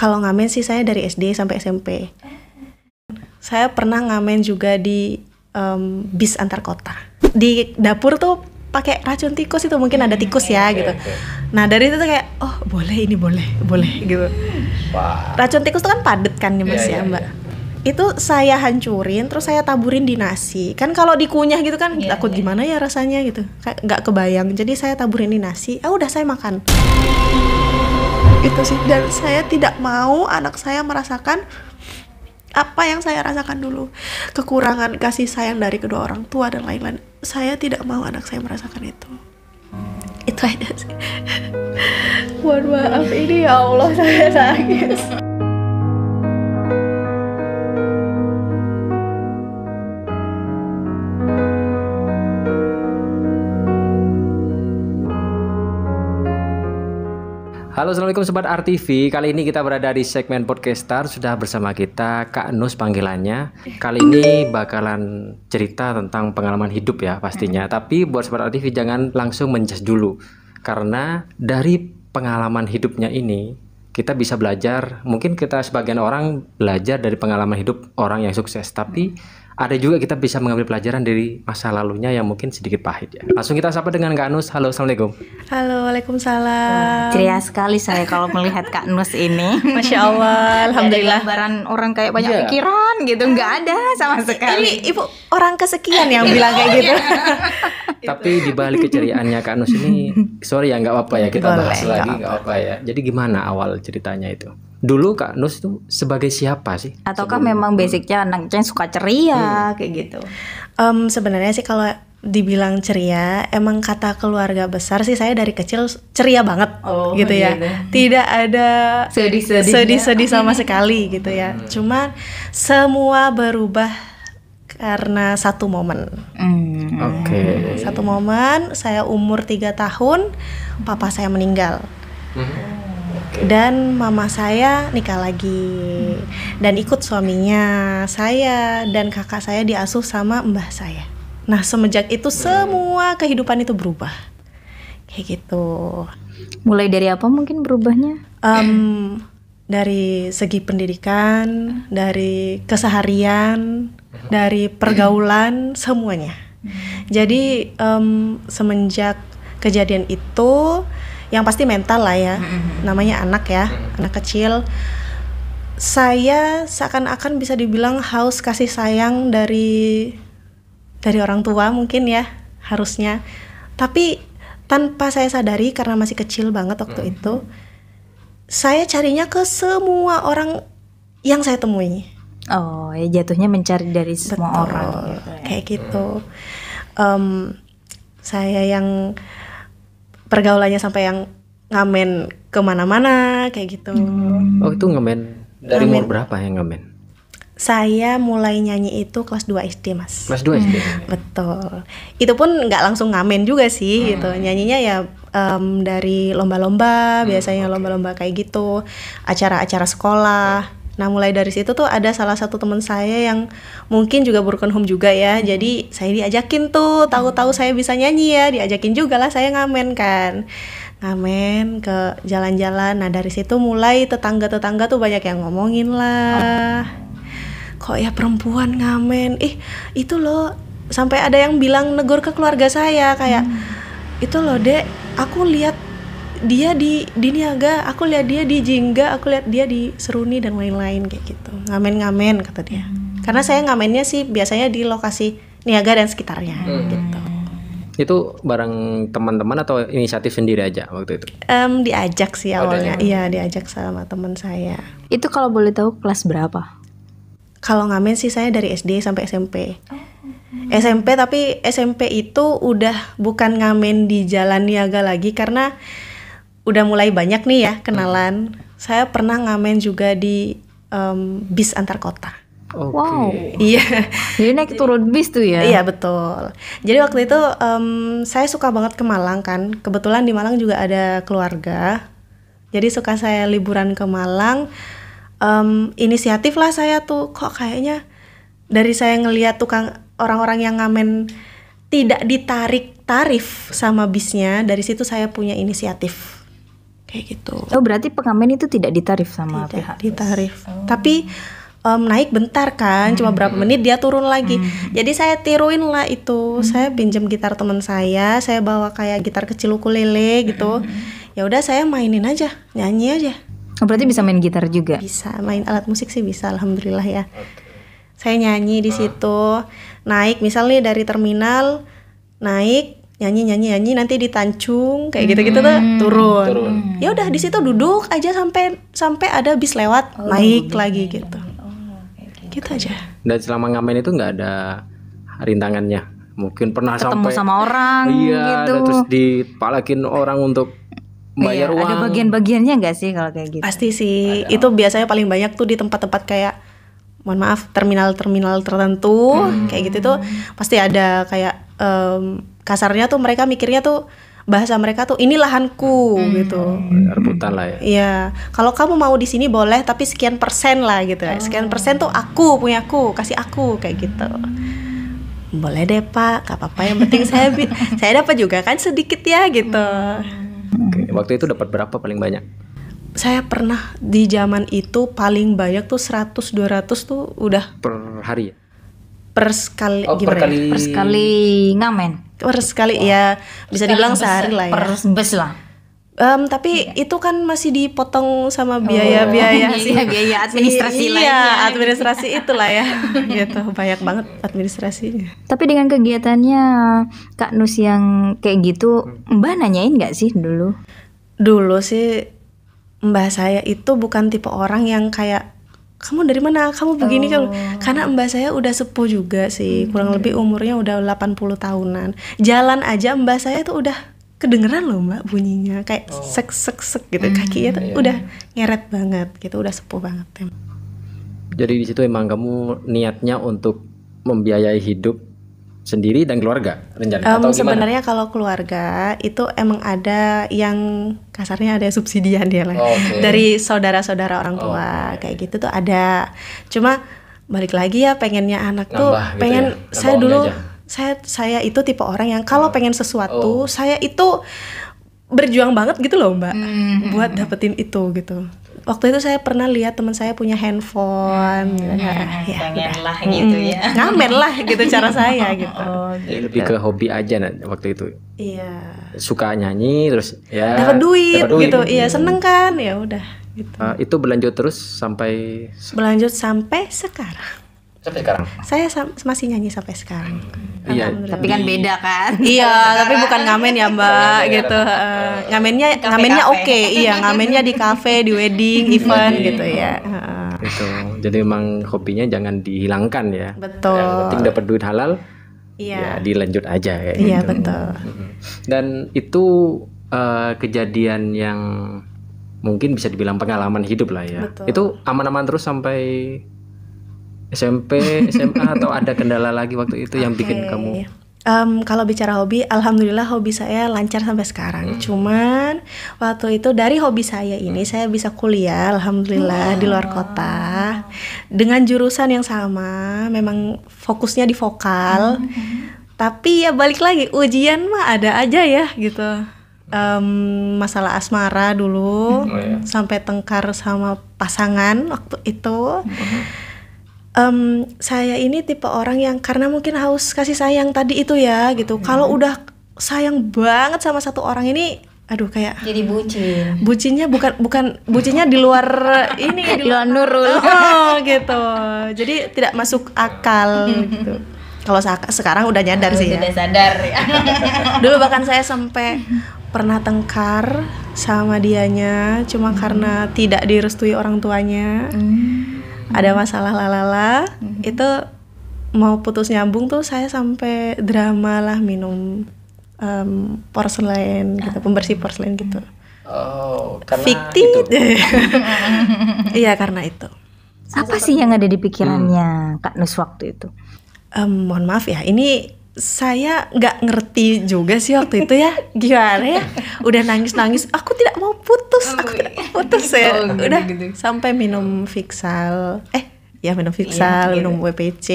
Kalau ngamen sih saya dari SD sampai SMP. Saya pernah ngamen juga di bis antar kota. Di dapur tuh pakai racun tikus itu, mungkin ada tikus ya gitu. Nah dari itu tuh kayak boleh gitu. Wah. Racun tikus tuh kan padet kan nih Mas ya Mbak. Itu saya hancurin terus saya taburin di nasi. Kan kalau dikunyah gitu kan takut gimana ya rasanya gitu. Kayak nggak kebayang. Jadi saya taburin di nasi. Udah saya makan. Itu sih, dan saya tidak mau anak saya merasakan apa yang saya rasakan dulu, kekurangan kasih sayang dari kedua orang tua dan lain-lain. Saya tidak mau anak saya merasakan itu. Itu aja sih. Mohon maaf ini ya Allah saya nangis. Halo, assalamualaikum sobat RTV. Kali ini kita berada di segmen Podcaster. Sudah bersama kita Kak Nus panggilannya. Kali ini bakalan cerita tentang pengalaman hidup ya pastinya. Tapi buat sobat RTV jangan langsung menjudge dulu, karena dari pengalaman hidupnya ini kita bisa belajar. Mungkin kita sebagian orang belajar dari pengalaman hidup orang yang sukses, tapi ada juga kita bisa mengambil pelajaran dari masa lalunya yang mungkin sedikit pahit ya. Langsung kita sapa dengan Kak Nus. Halo, assalamualaikum. Halo, waalaikumsalam. Ceria sekali saya kalau melihat Kak Nus ini. Masya Allah, alhamdulillah. Ada gambaran orang kayak banyak pikiran gitu, nggak ada sama sekali. Ini ibu orang kesekian yang bilang kayak gitu. Tapi di balik keceriaannya Kak Nus ini, sorry ya, nggak apa-apa ya kita Boleh, bahas lagi, nggak apa-apa ya. Jadi gimana awal ceritanya itu? Dulu Kak Nus itu sebagai siapa sih? Ataukah memang basicnya anaknya suka ceria kayak gitu? Sebenarnya sih kalau dibilang ceria, emang kata keluarga besar sih saya dari kecil ceria banget gitu ya. Gitu. Tidak ada sedih-sedih sama sekali gitu ya. Cuma semua berubah karena satu momen. Oke. Satu momen saya umur 3 tahun, papa saya meninggal. Dan mama saya nikah lagi dan ikut suaminya. Saya dan kakak saya diasuh sama mbah saya. Nah semenjak itu semua kehidupan itu berubah kayak gitu. Mulai dari apa mungkin berubahnya? Dari segi pendidikan, dari keseharian, dari pergaulan, semuanya. Jadi semenjak kejadian itu, yang pasti mental lah ya, namanya anak ya, anak kecil. Saya seakan-akan bisa dibilang haus kasih sayang dari orang tua mungkin ya, harusnya. Tapi tanpa saya sadari karena masih kecil banget waktu itu, saya carinya ke semua orang yang saya temui. Oh, ya jatuhnya mencari dari semua orang gitu ya. Kayak gitu. Saya yang pergaulannya sampai yang ngamen kemana-mana kayak gitu. Oh, itu ngamen dari umur berapa yang ngamen? Saya mulai nyanyi itu kelas 2 SD Mas. Kelas 2 SD? Betul. Itu pun nggak langsung ngamen juga sih gitu. Nyanyinya ya dari lomba-lomba, biasanya lomba-lomba kayak gitu, acara-acara sekolah. Nah mulai dari situ tuh ada salah satu teman saya yang mungkin juga broken home juga ya. Jadi saya diajakin tuh, tahu-tahu saya bisa nyanyi ya, diajakin juga lah saya ngamen kan. Ngamen ke jalan-jalan. Nah dari situ mulai tetangga-tetangga tuh banyak yang ngomongin lah, kok ya perempuan ngamen, itu loh, sampai ada yang bilang negur ke keluarga saya kayak itu loh dek, aku lihat dia di Niaga, aku lihat dia di Jingga, aku lihat dia di Seruni dan lain-lain kayak gitu. Ngamen kata dia. Karena saya ngamennya sih biasanya di lokasi Niaga dan sekitarnya gitu. Itu bareng teman-teman atau inisiatif sendiri aja waktu itu? Diajak sih awalnya. Iya, diajak sama teman saya. Itu kalau boleh tahu kelas berapa? Kalau ngamen sih saya dari SD sampai SMP. SMP, tapi SMP itu udah bukan ngamen di Jalan Niaga lagi karena udah mulai banyak nih ya kenalan. Saya pernah ngamen juga di bis antar kota. Wow. Iya. Jadi naik turun bis tuh ya? Iya betul. Jadi waktu itu saya suka banget ke Malang kan. Kebetulan di Malang juga ada keluarga. Jadi suka saya liburan ke Malang. Inisiatif lah saya tuh, kok kayaknya dari saya ngelihat tukang orang-orang yang ngamen tidak ditarik tarif sama bisnya, dari situ saya punya inisiatif kayak gitu. Oh, berarti pengamen itu tidak ditarif sama Tidak pihak ditarif. Tapi naik bentar kan, cuma berapa menit dia turun lagi. Jadi saya tiruin lah itu. Saya pinjam gitar teman saya bawa kayak gitar kecil ukulele gitu. Ya udah saya mainin aja, nyanyi aja. Oh, berarti bisa main gitar juga. Bisa main alat musik sih bisa, alhamdulillah ya. Saya nyanyi di situ. Naik misalnya dari terminal, naik nyanyi nanti di Tanjung kayak gitu-gitu tuh turun. Ya udah di situ duduk aja sampai ada bis lewat, naik lagi gitu. Gitu aja. Dan selama ngamen itu nggak ada rintangannya. Mungkin pernah Ketemu sampai sama orang iya, gitu. dan terus dipalakin orang untuk bayar Iya, uang. ada bagian-bagiannya nggak sih kalau kayak gitu? Pasti sih. Itu biasanya paling banyak tuh di tempat-tempat kayak mohon maaf terminal-terminal tertentu kayak gitu tuh pasti ada kayak kasarnya tuh mereka mikirnya tuh bahasa mereka tuh ini lahanku gitu. Rebutan lah ya. Iya, kalau kamu mau di sini boleh tapi sekian persen lah gitu. Sekian persen tuh aku punyaku, kasih aku kayak gitu. Boleh deh Pak, gak apa-apa yang penting saya dapat juga kan sedikit ya gitu. Oke, waktu itu dapat berapa paling banyak? Saya pernah di zaman itu paling banyak tuh 100-200 tuh udah Per hari ya? per sekali Oh, per gimana ya? kali. Per sekali ngamen. Per sekali ya bisa dibilang sehari lah ya. Per bus lah. Tapi itu kan masih dipotong sama biaya-biaya sih. Biaya administrasi Iya, lainnya. administrasi itulah ya. Gitu, banyak banget administrasinya. Tapi dengan kegiatannya Kak Nus yang kayak gitu, Mbak nanyain nggak sih dulu? Dulu sih mbah saya itu bukan tipe orang yang kayak kamu dari mana, kamu begini kan. Karena mbah saya udah sepuh juga sih, kurang lebih umurnya udah 80 tahunan. Jalan aja mbah saya tuh udah kedengeran loh Mbak bunyinya kayak sek gitu, kakinya tuh udah ngeret banget gitu, udah sepuh banget. Jadi di situ emang kamu niatnya untuk membiayai hidup sendiri dan keluarga rencana atau gimana? Sebenarnya kalau keluarga itu emang ada yang kasarnya ada subsidian dia lah dari saudara-saudara orang tua kayak gitu tuh ada. Cuma balik lagi ya pengennya anak tuh Nambah pengen gitu ya? saya Nambah dulu aja. saya itu tipe orang yang kalau pengen sesuatu saya itu berjuang banget gitu loh Mbak buat dapetin itu gitu. Waktu itu saya pernah lihat teman saya punya handphone Pengen lah gitu ya. ngamen lah gitu cara saya gitu. Ya, lebih ke hobi aja waktu itu. Iya. Suka nyanyi terus ya Dapat duit gitu. gitu. Iya, seneng kan? Ya udah gitu. Itu berlanjut terus sampai Berlanjut sampai sekarang. sekarang. Saya masih nyanyi sampai sekarang. Iya. Alhamdulillah. Tapi kan beda kan? Iya, tapi bukan ngamen ya Mbak gitu. Ngamennya oke. Iya, ngamennya di kafe, di wedding, event gitu ya. Itu. Jadi memang hobinya jangan dihilangkan ya. Betul. Yang penting dapat duit halal. Ya Iya. dilanjut aja kayak Iya, gitu. betul. Dan itu kejadian yang mungkin bisa dibilang pengalaman hidup lah ya. Betul. Itu aman-aman terus sampai SMP, SMA atau ada kendala lagi waktu itu yang bikin kamu? Kalau bicara hobi, alhamdulillah hobi saya lancar sampai sekarang. Cuman waktu itu dari hobi saya ini saya bisa kuliah, alhamdulillah di luar kota dengan jurusan yang sama. Memang fokusnya di vokal, tapi ya balik lagi ujian mah ada aja ya gitu. Masalah asmara dulu, sampai tengkar sama pasangan waktu itu. Saya ini tipe orang yang karena mungkin haus kasih sayang tadi itu ya gitu. Kalau udah sayang banget sama satu orang ini, aduh kayak Jadi bucin. bucinnya bukan bucinnya di luar ini Di luar Nurul. gitu. Jadi tidak masuk akal gitu. Kalau sekarang udah nyadar sih ya. Sudah sadar ya. Dulu bahkan saya sampai pernah tengkar sama dianya cuma karena tidak direstui orang tuanya. Ada masalah lalala, itu mau putus nyambung tuh saya sampai drama lah minum porselen gitu, pembersih porselen gitu. Oh, karena Fiktif. Iya karena itu. Apa sih yang ada di pikirannya Kak Nus waktu itu? Mohon maaf ya, ini saya nggak ngerti juga sih waktu itu ya, gimana ya, udah nangis aku tidak mau putus ya, udah sampai minum Fixal, minum Fixal, minum WPC,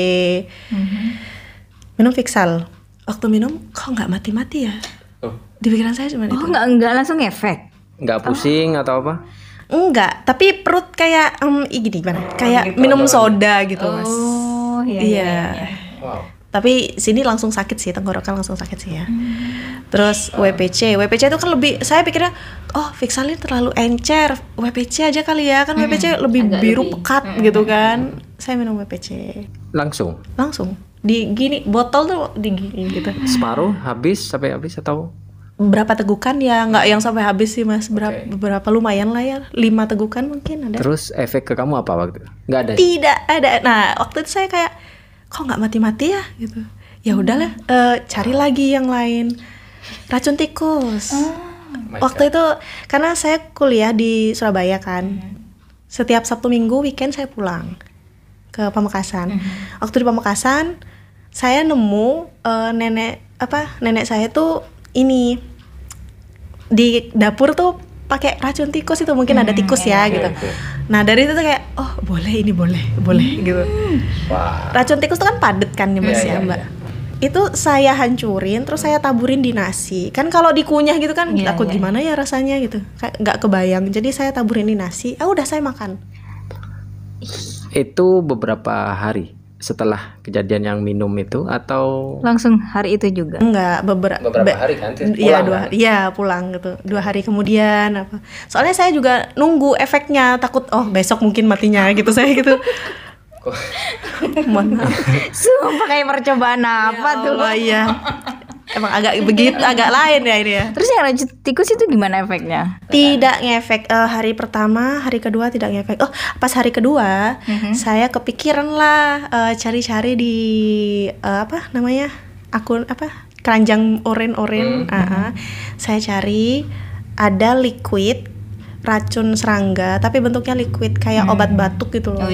minum Fixal, waktu minum kok nggak mati-mati ya, di pikiran saya cuma itu, Nggak langsung efek? Nggak pusing atau apa? Enggak, tapi perut kayak gini gimana? Kayak minum soda gitu, Mas. Oh, iya. Iya. Wow. Tapi sini langsung sakit sih, tenggorokan langsung sakit sih ya. Terus WPC itu kan lebih, saya pikirnya Fixalin terlalu encer, WPC aja kali ya, kan WPC lebih biru pekat gitu kan. Saya minum WPC. Langsung? Langsung. Di gini, botol tuh di gini gitu. Separuh sampai habis atau? Berapa tegukan ya, nggak yang sampai habis sih Mas, berapa lumayan lah ya, 5 tegukan mungkin ada. Terus efek ke kamu apa waktu itu? Nggak ada? Tidak ada. Nah waktu itu saya kayak kok nggak mati-mati ya gitu. Ya udahlah, cari lagi yang lain. Racun tikus. Waktu itu karena saya kuliah di Surabaya kan. Setiap Sabtu Minggu weekend saya pulang ke Pamekasan. Waktu di Pamekasan saya nemu nenek saya tuh ini di dapur tuh pakai racun tikus itu, mungkin ada tikus ya gitu. Nah dari itu tuh kayak ini boleh gitu. Wah. Racun tikus tuh kan padet kan ya Mas ya Mbak. Itu saya hancurin terus saya taburin di nasi. Kan kalau dikunyah gitu kan takut gimana ya rasanya gitu. Kayak nggak kebayang. Jadi saya taburin di nasi. Udah saya makan. Itu beberapa hari setelah kejadian yang minum itu atau Langsung hari itu juga? Enggak, beberapa hari kan? Iya, pulang gitu. 2 hari kemudian apa. Soalnya saya juga nunggu efeknya, takut besok mungkin matinya gitu saya gitu. Mohon maaf. Sumpah kayak percobaan apa tuh? Iya. Emang agak lain ya ini ya. Terus yang racun tikus itu gimana efeknya? Tidak ngefek. Hari pertama, hari kedua tidak ngefek. Pas hari kedua saya kepikiran lah cari-cari di akun keranjang oren. Saya cari ada liquid racun serangga tapi bentuknya liquid kayak obat batuk gitu loh.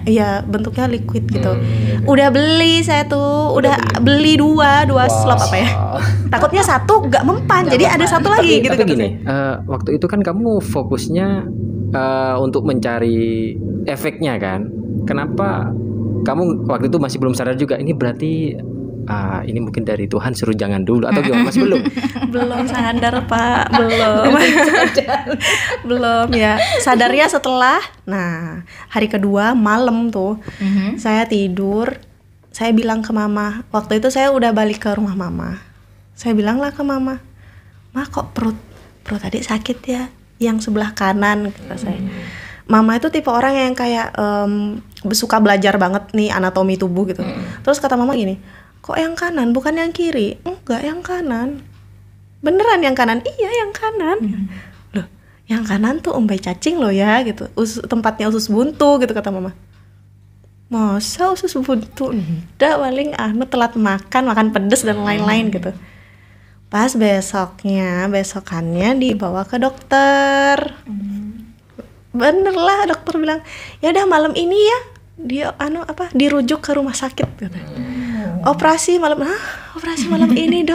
Iya, bentuknya liquid gitu. Udah beli saya tuh, beli dua slop apa ya. Takutnya satu gak mempan, jadi ada satu lagi gitu. Tapi gini, waktu itu kan kamu fokusnya untuk mencari efeknya kan. Kenapa kamu waktu itu masih belum sadar juga ini berarti ini mungkin dari Tuhan suruh jangan dulu atau gimana? Masih belum? Belum sadar Pak, belum ya. Sadarnya setelah, hari kedua malam tuh saya tidur, saya bilang ke mama. Waktu itu saya udah balik ke rumah mama. Saya bilang lah ke mama, "Ma, kok perut adik sakit ya? Yang sebelah kanan," kata saya. Mama itu tipe orang yang kayak suka belajar banget nih anatomi tubuh gitu. Terus kata mama gini, "Kok yang kanan bukan yang kiri?" "Enggak, yang kanan." "Beneran yang kanan?" "Iya, yang kanan." "Loh, yang kanan tuh umbai cacing loh ya," gitu. Tempatnya usus buntu gitu kata mama. "Masa usus buntu?" "Enggak, paling telat makan pedes dan lain-lain gitu." Pas besokannya dibawa ke dokter. Bener lah, dokter bilang, "Ya udah malam ini ya dia dirujuk ke rumah sakit," gitu. Operasi malam ini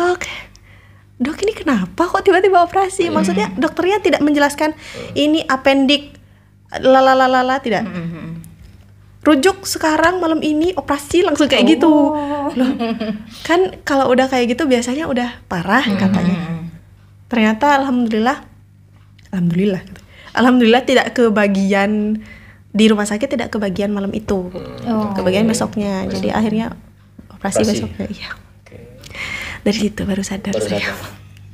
Dok ini kenapa kok tiba-tiba operasi? Maksudnya dokternya tidak menjelaskan ini apendik lalalala, tidak. Rujuk sekarang malam ini operasi langsung kayak gitu. Loh, kan kalau udah kayak gitu biasanya udah parah katanya. Ternyata alhamdulillah tidak kebagian di rumah sakit, tidak kebagian malam itu. Kebagian besoknya. Jadi akhirnya operasi besoknya. Iya. Dari situ baru sadar saya.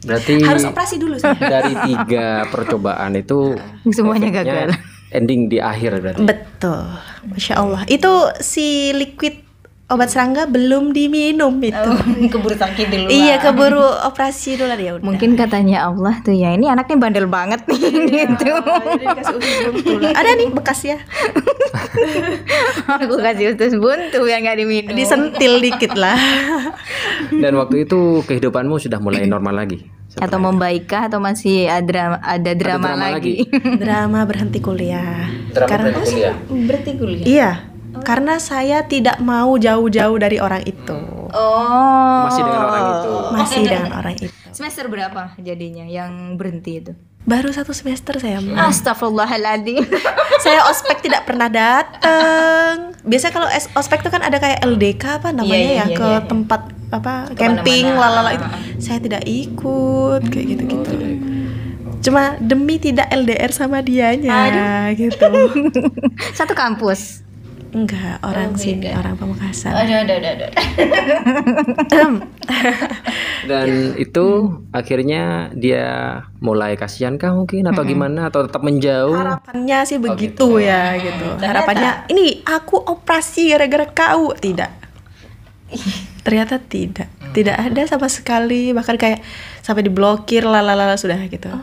Berarti harus operasi dulu saya. Dari 3 percobaan itu semuanya gagal. Ending di akhir berarti. Betul. Masya Allah. Itu si liquid obat serangga belum diminum itu. Keburu sakit dulu. Iya, keburu operasi dulu ya udah. Mungkin katanya Allah tuh ya, ini anaknya bandel banget nih gitu. Jadi dikasih usus buntu. Ada nih bekas ya. Aku kasih usus buntu yang nggak diminum. Disentil dikit lah. Dan waktu itu kehidupanmu sudah mulai normal lagi? Atau membaikkah atau masih ada drama lagi? Drama berhenti kuliah. Berhenti kuliah. Iya. Karena saya tidak mau jauh-jauh dari orang itu. Masih dengan orang itu. Masih dengan orang itu. Semester berapa jadinya yang berhenti itu? Baru 1 semester saya. Astagfirullahaladzim. Saya ospek tidak pernah datang. Biasanya kalau ospek itu kan ada kayak LDK apa namanya ke tempat camping lalala itu. Saya tidak ikut kayak gitu-gitu. Cuma demi tidak LDR sama dianya gitu. Satu kampus. Enggak, orang sini, orang Pamekasan. Aduh. Dan itu akhirnya dia mulai kasihan kah mungkin atau gimana atau tetap menjauh? Harapannya sih begitu ya gitu. Harapannya ini aku operasi gara-gara kau. Tidak. Ternyata tidak. Tidak ada sama sekali, bahkan kayak sampai diblokir lalala sudah gitu.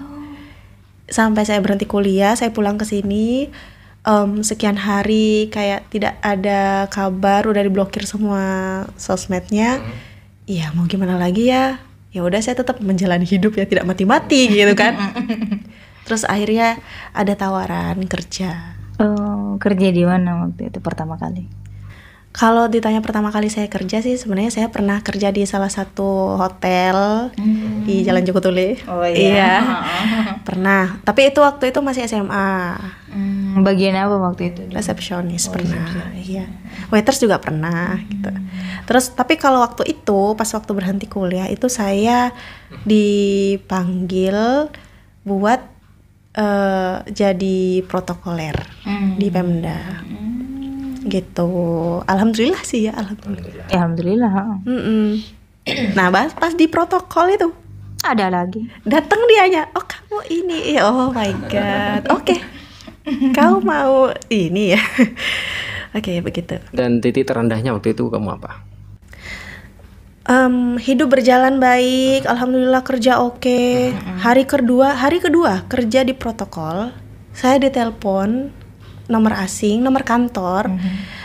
Sampai saya berhenti kuliah, saya pulang ke sini sekian hari kayak tidak ada kabar, udah diblokir semua sosmednya. Iya, mau gimana lagi ya? Ya udah saya tetap menjalani hidup ya, tidak mati-mati gitu kan. Terus akhirnya ada tawaran kerja. Oh, kerja di mana waktu itu pertama kali? Kalau ditanya pertama kali saya kerja sih sebenarnya saya pernah kerja di salah satu hotel di Jalan Joko Tule. Oh iya. Pernah. Tapi itu waktu itu masih SMA. Bagian apa waktu itu? Resepsionis pernah. Iya. Waiters juga pernah gitu. Terus tapi kalau waktu itu pas waktu berhenti kuliah itu saya dipanggil buat jadi protokoler di Pemda. Gitu. Alhamdulillah sih ya, alhamdulillah. Alhamdulillah. Nah, pas di protokol itu Ada lagi. datang dianya, oh kamu ini, oh my god, oke, kau mau ini ya, oke begitu. Dan titik terendahnya waktu itu kamu apa? Hidup berjalan baik, alhamdulillah kerja oke. Hari kedua kerja di protokol, saya ditelepon nomor asing, nomor kantor,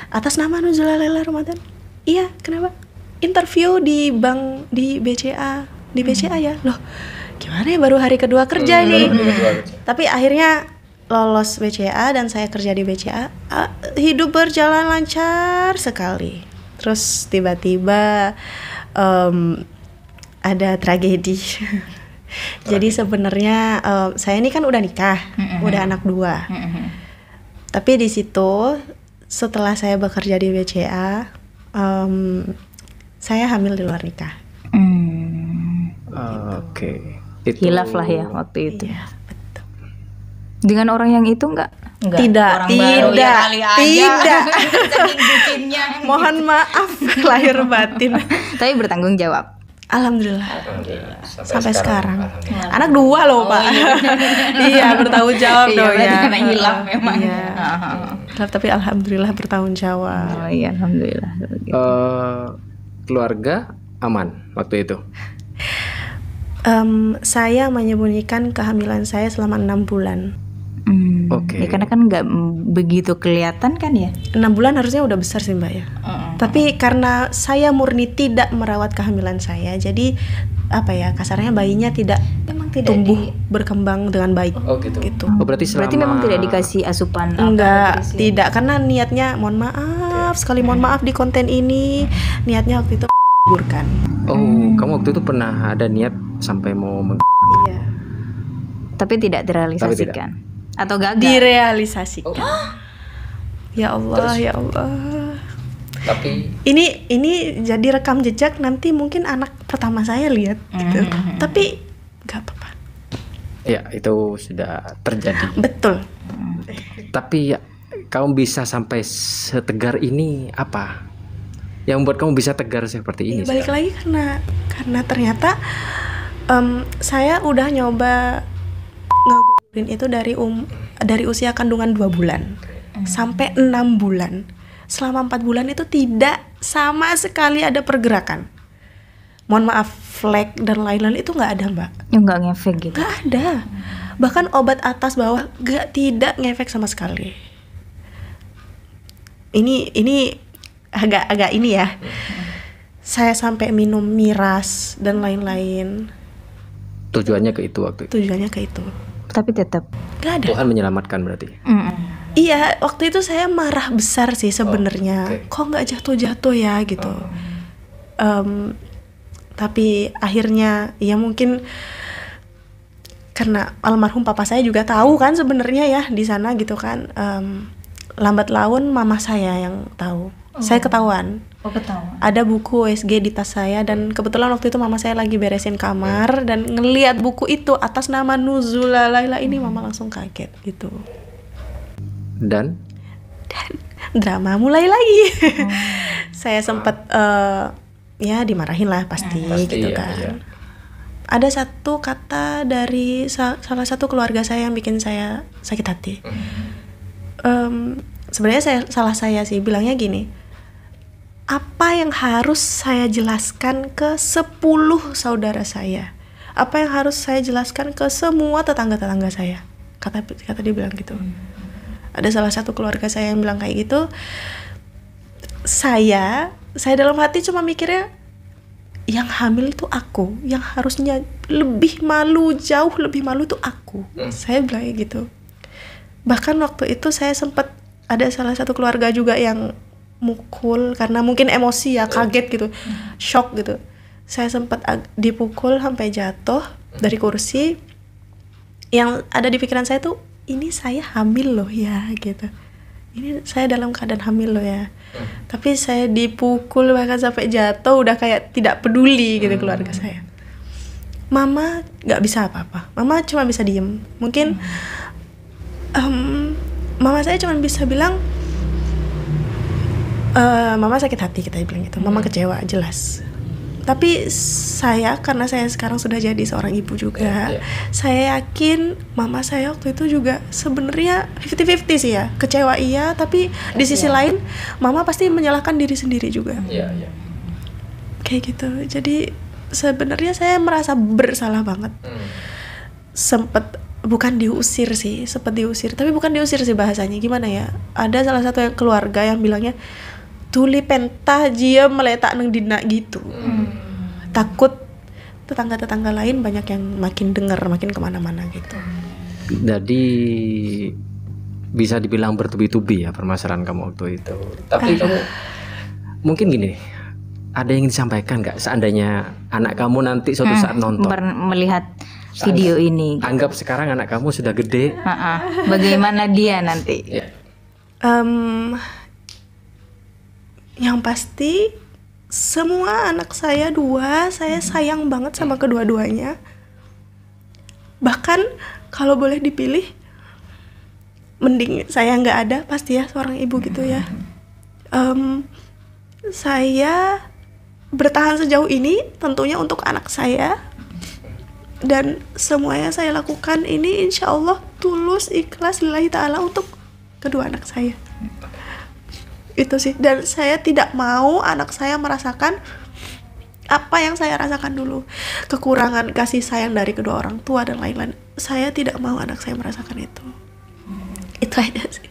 atas nama Nuzula Lela Ramadan. Iya, kenapa? Interview di bank di BCA ya. Loh, gimana ya baru hari kedua kerja nih. Tapi akhirnya lolos BCA dan saya kerja di BCA. Hidup berjalan lancar sekali. Terus tiba-tiba ada tragedi. Jadi sebenarnya saya ini kan udah nikah, udah anak 2. Tapi di situ setelah saya bekerja di BCA, saya hamil di luar nikah. Oke. Hilaf lah ya waktu itu. Iya, betul. Dengan orang yang itu enggak? Tidak. Saking bucinnya. Mohon maaf lahir batin. Tapi bertanggung jawab. Alhamdulillah. Sampai sekarang. Anak 2 loh, Pak. Iya, bertanggung jawab Iya, dong berarti ya. karena hilaf memang. Iya. Tapi alhamdulillah bertanggung jawab. Oh iya, alhamdulillah. Keluarga aman waktu itu. Saya menyembunyikan kehamilan saya selama 6 bulan. Oke. Ya, karena kan nggak begitu kelihatan kan ya. 6 bulan harusnya udah besar sih Mbak ya. Tapi karena saya murni tidak merawat kehamilan saya, jadi apa ya, kasarnya bayinya tidak tumbuh berkembang dengan baik. Oh gitu. Oh, berarti memang tidak dikasih asupan apa Enggak, nutrisi? tidak, karena niatnya mohon maaf sekali, mohon maaf di konten ini niatnya waktu itu liburkan. Oh, kamu waktu itu pernah ada niat sampai mau Iya. Tapi tidak direalisasikan. Atau gagal? Direalisasikan. Ya Allah, ya Allah. Tapi Ini jadi rekam jejak nanti mungkin anak pertama saya lihat gitu. Tapi nggak apa-apa. ya itu sudah terjadi. Betul. Tapi ya, kamu bisa sampai setegar ini apa? Yang membuat kamu bisa tegar seperti ini? Balik lagi karena ternyata saya udah nyoba ngegugurin itu dari usia kandungan 2 bulan sampai 6 bulan. Selama 4 bulan itu tidak sama sekali ada pergerakan. Mohon maaf, flek dan lain-lain itu nggak ada Mbak. Ya nggak ngefek gitu. Nggak ada. Bahkan obat atas bawah tidak ngefek sama sekali. Ini agak ini ya. Saya sampai minum miras dan lain-lain. Tujuannya ke itu waktu itu. Tujuannya ke itu. Tapi tetap. Nggak ada. Tuhan menyelamatkan berarti. Iya, waktu itu saya marah besar sih sebenarnya. Kok nggak jatuh-jatuh ya gitu. Tapi akhirnya ya mungkin karena almarhum papa saya juga tahu kan sebenarnya ya di sana gitu kan. Lambat laun mama saya yang tahu. Saya ketahuan. Oh, ketahuan. Ada buku USG di tas saya dan kebetulan waktu itu mama saya lagi beresin kamar dan ngelihat buku itu atas nama Nuzula Laila ini, mama langsung kaget gitu. Dan Drama mulai lagi. Saya sempat ya dimarahin lah pasti gitu iya, kan. iya. Ada satu kata dari salah satu keluarga saya yang bikin saya sakit hati. Sebenarnya salah saya sih, bilangnya gini, apa yang harus saya jelaskan ke 10 saudara saya? Apa yang harus saya jelaskan ke semua tetangga-tetangga saya? Kata dia bilang gitu. Ada salah satu keluarga saya yang bilang kayak gitu. Saya dalam hati cuma mikirnya, yang hamil itu aku, yang harusnya lebih malu, jauh lebih malu itu aku. Saya bilang gitu. Bahkan waktu itu saya sempat ada salah satu keluarga juga yang mukul karena mungkin emosi ya, kaget gitu, shock gitu. Saya sempat dipukul sampai jatuh dari kursi. Yang ada di pikiran saya tuh, ini saya hamil loh ya gitu. Ini saya dalam keadaan hamil loh ya. Tapi saya dipukul bahkan sampai jatuh, udah kayak tidak peduli gitu keluarga saya. Mama gak bisa apa-apa. Mama cuma bisa diem. Mungkin mama saya cuma bisa bilang, mama sakit hati, kita bilang gitu. Mama kecewa jelas. Tapi saya, karena saya sekarang sudah jadi seorang ibu juga, saya yakin mama saya waktu itu juga sebenarnya 50-50 sih ya. Kecewa iya, tapi di sisi lain mama pasti menyalahkan diri sendiri juga. Kayak gitu. Jadi sebenarnya saya merasa bersalah banget. Sempet bukan diusir sih, sempet diusir, tapi bukan diusir sih bahasanya, gimana ya? Ada salah satu yang keluarga yang bilangnya, tuli pentah jia meletak neng dina gitu. Takut tetangga-tetangga lain banyak yang makin dengar, makin kemana-mana gitu. Jadi bisa dibilang bertubi-tubi ya permasalahan kamu waktu itu. Tapi kamu mungkin gini, ada yang disampaikan nggak seandainya anak kamu nanti suatu saat nonton, melihat video ini? Anggap sekarang anak kamu sudah gede. Bagaimana dia nanti? Yang pasti semua anak saya 2, saya sayang banget sama kedua-duanya. Bahkan kalau boleh dipilih, mending saya nggak ada pasti ya, seorang ibu gitu ya. Saya bertahan sejauh ini tentunya untuk anak saya, dan semuanya saya lakukan ini insya Allah tulus, ikhlas lillahi ta'ala untuk kedua anak saya. Itu sih, dan saya tidak mau anak saya merasakan apa yang saya rasakan dulu, kekurangan kasih sayang dari kedua orang tua dan lain-lain. Saya tidak mau anak saya merasakan itu. Itu aja sih.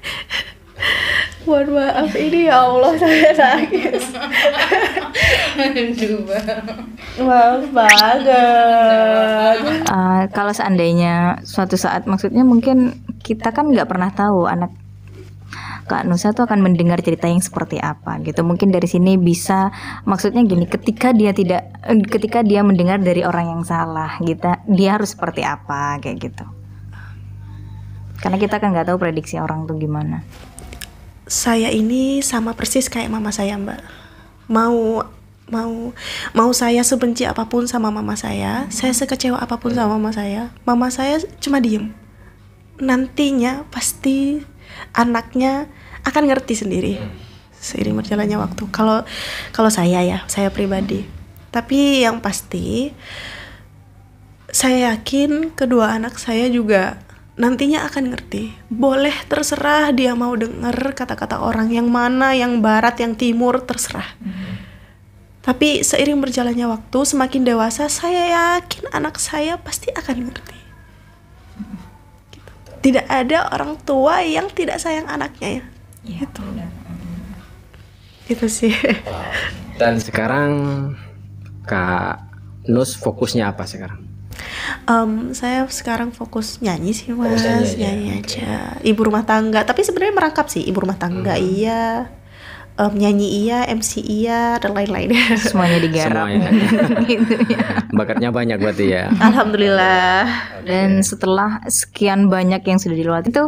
Mohon maaf ini ya Allah, saya nangis. Maaf banget. Kalau seandainya suatu saat, maksudnya mungkin kita kan nggak pernah tahu anak Kak Nusa tuh akan mendengar cerita yang seperti apa gitu. Mungkin dari sini bisa, maksudnya gini, ketika dia mendengar dari orang yang salah gitu, dia harus seperti apa kayak gitu. Karena kita kan nggak tahu prediksi orang tuh gimana. Saya ini sama persis kayak mama saya, Mbak. Mau saya sebenci apapun sama mama saya sekecewa apapun sama mama saya cuma diem. Nantinya pasti anaknya akan ngerti sendiri seiring berjalannya waktu. Kalau saya pribadi. Tapi yang pasti saya yakin kedua anak saya juga nantinya akan ngerti. Boleh terserah dia mau denger kata-kata orang yang mana, yang barat, yang timur, terserah. Tapi seiring berjalannya waktu, semakin dewasa, saya yakin anak saya pasti akan ngerti. Tidak ada orang tua yang tidak sayang anaknya ya. Gitu. Itu sih. Dan sekarang Kak Nus fokusnya apa sekarang? Saya sekarang fokus nyanyi sih Mas, nyanyi aja. Ibu rumah tangga, tapi sebenarnya merangkap sih, ibu rumah tangga iya, nyanyi iya, MC iya, dan lain-lain. Semuanya digarap. Gitu ya. Bakatnya banyak berarti ya. Alhamdulillah. Dan setelah sekian banyak yang sudah dilewati itu,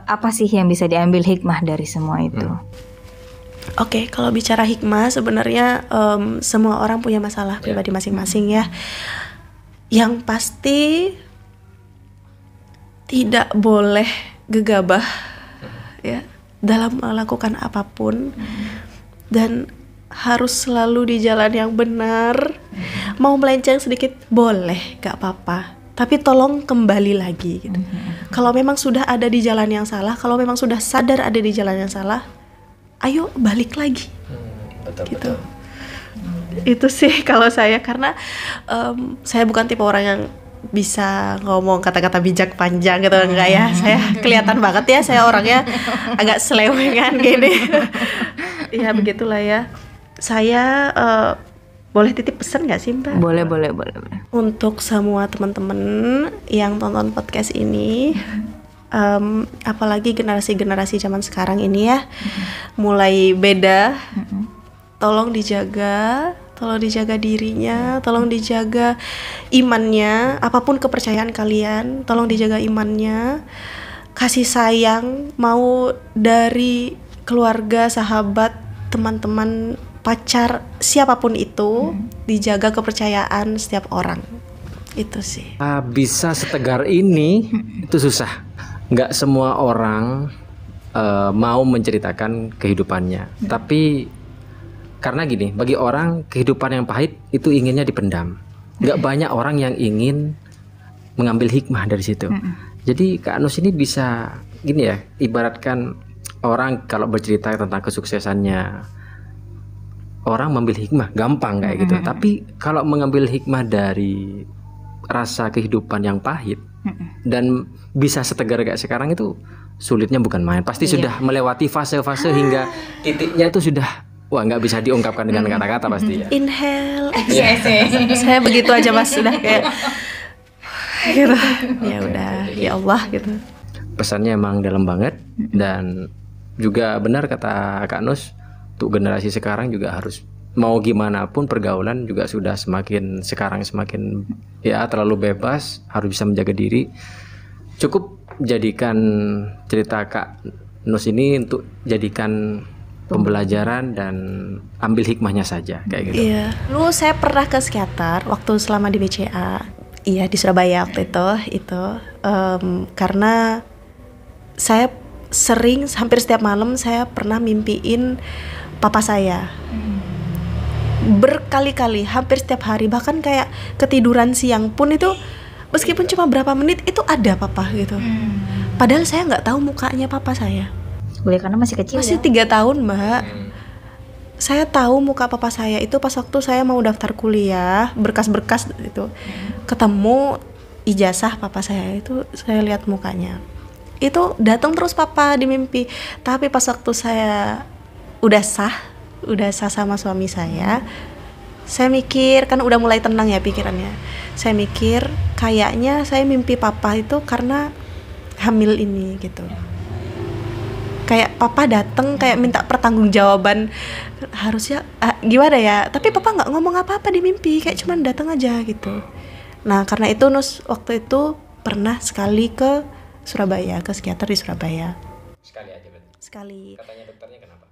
apa sih yang bisa diambil hikmah dari semua itu? Oke, kalau bicara hikmah sebenarnya semua orang punya masalah pribadi masing-masing ya. Yang pasti tidak boleh gegabah ya dalam melakukan apapun, dan harus selalu di jalan yang benar. Mau melenceng sedikit boleh, gak apa-apa, tapi tolong kembali lagi gitu. Kalau memang sudah ada di jalan yang salah, kalau memang sudah sadar ada di jalan yang salah, ayo balik lagi. Betul, gitu. Itu sih kalau saya, karena saya bukan tipe orang yang bisa ngomong kata-kata bijak panjang gitu, enggak ya. Saya kelihatan banget ya, saya orangnya agak selewengan gini. Ya begitulah ya. Saya boleh titip pesan nggak sih Mbak? Boleh. Untuk semua teman-teman yang tonton podcast ini, apalagi generasi-generasi zaman sekarang ini ya, mulai beda. Tolong dijaga dirinya, tolong dijaga imannya, apapun kepercayaan kalian, tolong dijaga imannya. Kasih sayang mau dari keluarga, sahabat, teman-teman, pacar, siapapun itu, dijaga kepercayaan setiap orang. Itu sih. Bisa setegar ini itu susah. Nggak semua orang mau menceritakan kehidupannya. Tapi karena gini, bagi orang kehidupan yang pahit itu inginnya dipendam. Nggak banyak orang yang ingin mengambil hikmah dari situ. Jadi Kak Nus ini bisa gini ya, ibaratkan orang kalau bercerita tentang kesuksesannya, orang mengambil hikmah gampang kayak gitu. Tapi kalau mengambil hikmah dari rasa kehidupan yang pahit dan bisa setegar kayak sekarang itu sulitnya bukan main. Pasti sudah melewati fase-fase hingga titiknya itu sudah nggak bisa diungkapkan dengan kata-kata pasti ya. Inhale, saya begitu aja Mas, sudah kayak gitu. Ya udah, ya Allah gitu. Pesannya emang dalam banget, dan juga benar kata Kak Nus, untuk generasi sekarang juga harus mau gimana pun pergaulan juga sudah semakin ya terlalu bebas, harus bisa menjaga diri. Cukup jadikan cerita Kak Nus ini untuk jadikan pembelajaran dan ambil hikmahnya saja kayak gitu. Iya. Lu saya pernah ke psikiater waktu selama di BCA. Iya, di Surabaya waktu itu karena saya sering, hampir setiap malam saya pernah mimpiin papa saya. Berkali-kali, hampir setiap hari, bahkan kayak ketiduran siang pun itu meskipun cuma berapa menit itu ada papa gitu. Padahal saya nggak tahu mukanya papa saya. Boleh, karena masih kecil. Masih 3 tahun Mbak. Saya tahu muka papa saya itu pas waktu saya mau daftar kuliah, berkas-berkas itu. Ketemu ijazah papa saya itu, saya lihat mukanya. Itu datang terus papa di mimpi. Tapi pas waktu saya udah sah sama suami saya mikir, kan udah mulai tenang ya pikirannya. Saya mikir kayaknya saya mimpi papa itu karena hamil ini gitu. Kayak papa dateng kayak minta pertanggungjawaban, harusnya gimana ya, tapi papa nggak ngomong apa-apa di mimpi, kayak cuman datang aja gitu. Nah karena itu Nus waktu itu pernah sekali ke Surabaya, ke psikiater di Surabaya. Sekali aja berarti. Sekali. Katanya dokternya kenapa?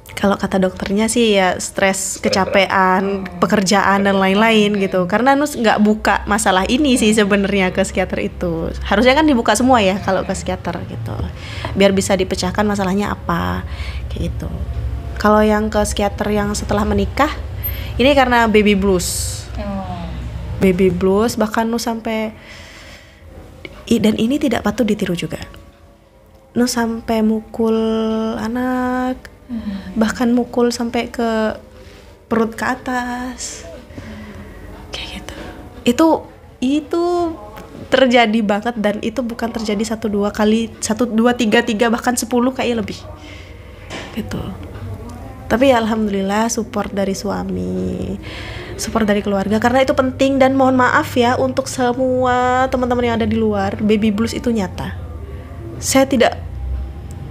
Kalau kata dokternya sih ya stres, kecapean, pekerjaan dan lain-lain gitu. Karena Nus nggak buka masalah ini sih sebenarnya ke psikiater itu. Harusnya kan dibuka semua ya kalau ke psikiater gitu. Biar bisa dipecahkan masalahnya apa kayak gitu. Kalau yang ke psikiater yang setelah menikah, ini karena baby blues. Baby blues bahkan Nus sampai, dan ini tidak patut ditiru juga. Nus sampai mukul anak, bahkan mukul sampai ke perut ke atas kayak gitu. Itu terjadi banget, dan itu bukan terjadi 1-2 kali, 1-2-3 bahkan 10 kayak lebih gitu. Tapi ya alhamdulillah support dari suami, support dari keluarga, karena itu penting. Dan mohon maaf ya untuk semua teman-teman yang ada di luar, baby blues itu nyata. Saya tidak,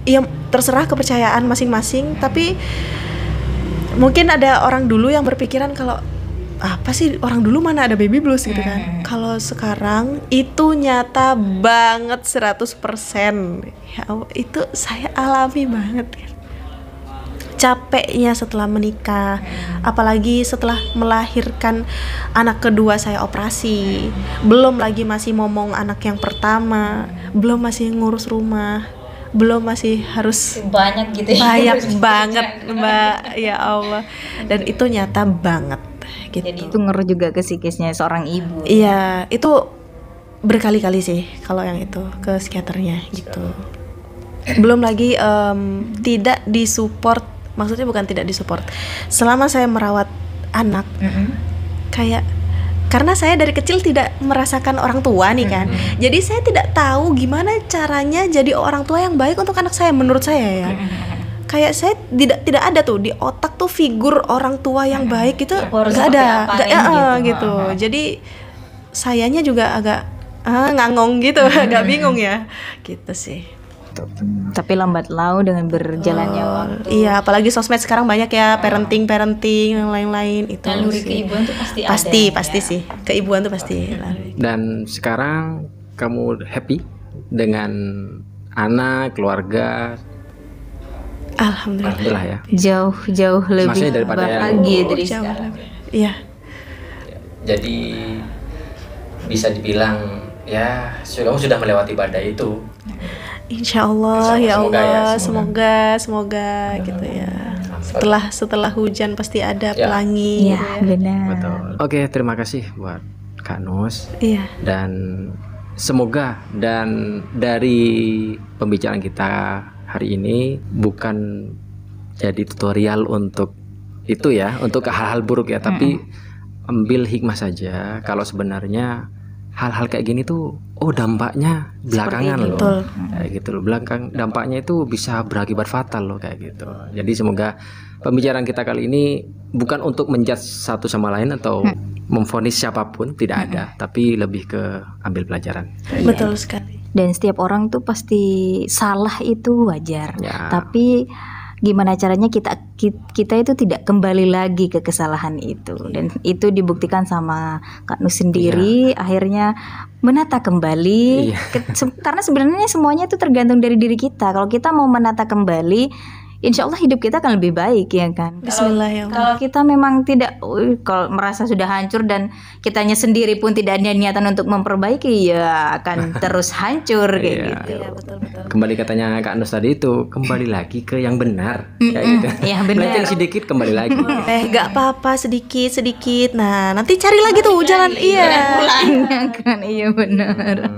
ya terserah kepercayaan masing-masing, tapi mungkin ada orang dulu yang berpikiran kalau apa sih, orang dulu mana ada baby blues gitu kan. Kalau sekarang itu nyata banget 100%. Ya Allah, itu saya alami banget kan. capeknya setelah menikah, apalagi setelah melahirkan anak kedua saya operasi, belum lagi masih momong anak yang pertama, belum masih ngurus rumah, belum masih harus Banyak gitu ya. banyak banget Mbak, ya Allah, dan itu nyata banget gitu. Jadi itu ngaruh juga ke psikisnya seorang ibu. Iya, itu berkali-kali sih kalau yang itu ke psikiaternya gitu. Belum lagi tidak disupport, maksudnya bukan tidak disupport. Selama saya merawat anak, kayak karena saya dari kecil tidak merasakan orang tua nih kan. Jadi saya tidak tahu gimana caranya jadi orang tua yang baik untuk anak saya, menurut saya ya. Kayak saya tidak ada tuh di otak tuh figur orang tua yang baik itu nggak ada, gitu. Jadi sayanya juga agak ngangong gitu, agak bingung ya, gitu sih. Tapi lambat laun dengan berjalannya waktu. Iya, apalagi sosmed sekarang banyak ya, parenting yang lain-lain itu. Naluri sih. keibuan tuh pasti ada. Pasti sih, keibuan tuh pasti. Dan sekarang kamu happy dengan anak, keluarga? Alhamdulillah ya. Jauh lebih Maksudnya daripada bahagia dari jauh sekarang. Iya. Jadi bisa dibilang ya kamu sudah melewati badai itu. Insya Allah, ya Semoga Allah, semoga gitu ya. Setelah hujan pasti ada pelangi. Iya, benar. Betul. Oke, terima kasih buat Kak Nus. Iya. Dan semoga dari pembicaraan kita hari ini bukan jadi tutorial untuk itu ya, untuk hal-hal buruk ya, tapi ambil hikmah saja kalau sebenarnya hal-hal kayak gini tuh dampaknya belakangan loh. Betul. Kayak gitu loh. Dampaknya itu bisa berakibat fatal loh kayak gitu. Jadi semoga pembicaraan kita kali ini bukan untuk menjudge satu sama lain atau memvonis siapapun, tidak ada, tapi lebih ke ambil pelajaran. Betul sekali. Dan setiap orang tuh pasti salah, itu wajar. Ya. Tapi gimana caranya kita itu tidak kembali lagi ke kesalahan itu, dan itu dibuktikan sama Kak Nus sendiri. Akhirnya menata kembali. Karena sebenarnya semuanya itu tergantung dari diri kita. Kalau kita mau menata kembali, insya Allah hidup kita akan lebih baik ya kan. Bismillahirrahmanirrahim. Kalau kita memang tidak, kalau merasa sudah hancur dan kitanya sendiri pun tidak ada niatan untuk memperbaiki, ya akan terus hancur kayak gitu. Iya, betul. Kembali katanya Kak Nus tadi itu, kembali lagi ke yang benar kayak gitu. Iya, benar. Melenceng sedikit kembali lagi. Gak apa-apa, sedikit. Nah, nanti cari lagi tuh jalan. Iya. Kan, iya benar.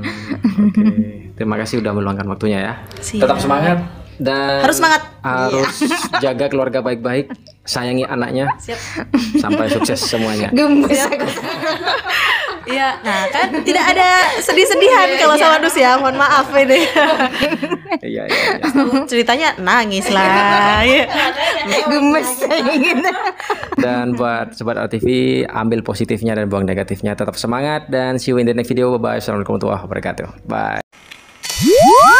Oke. Terima kasih udah meluangkan waktunya ya. Siap. Tetap semangat dan Harus semangat. harus jaga keluarga baik-baik, sayangi anaknya. Siap. Sampai sukses semuanya. Gemes. Iya, nah kan tidak ada sedih-sedihan kalau sama Dus ya, mohon maaf ini. Iya. Ceritanya nangis lah. Ya. Gemes gitu. Dan buat Sobat RTV, ambil positifnya dan buang negatifnya. Tetap semangat dan see you in the next video. Bye bye. Assalamualaikum warahmatullahi wabarakatuh. Bye.